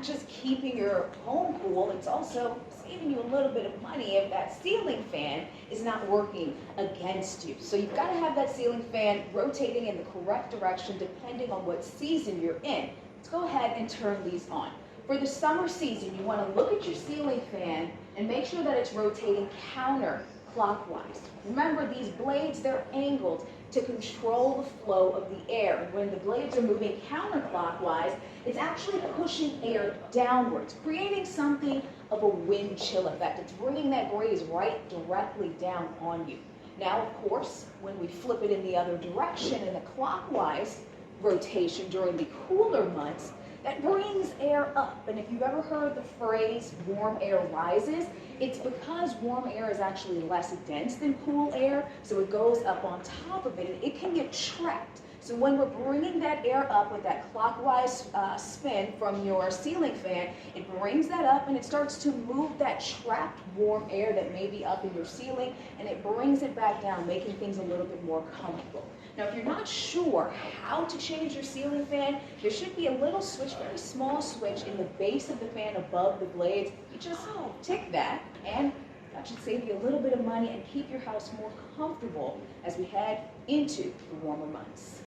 just keeping your home cool, it's also saving you a little bit of money if that ceiling fan is not working against you. So you've got to have that ceiling fan rotating in the correct direction depending on what season you're in. Let's go ahead and turn these on. For the summer season, you want to look at your ceiling fan and make sure that it's rotating counterclockwise. Remember, these blades, they're angled to control the flow of the air. And when the blades are moving counterclockwise, it's actually pushing air downwards, creating something of a wind chill effect. It's bringing that breeze right directly down on you. Now, of course, when we flip it in the other direction in the clockwise rotation during the cooler months, that brings air up. And if you've ever heard the phrase warm air rises, it's because warm air is actually less dense than cool air, so it goes up on top of it and it can get trapped. So when we're bringing that air up with that clockwise spin from your ceiling fan, it brings that up and it starts to move that trapped warm air that may be up in your ceiling, and it brings it back down, making things a little bit more comfortable. Now, if you're not sure how to change your ceiling fan, there should be a little switch, very small switch in the base of the fan above the blades. You just tick that, and that should save you a little bit of money and keep your house more comfortable as we head into the warmer months.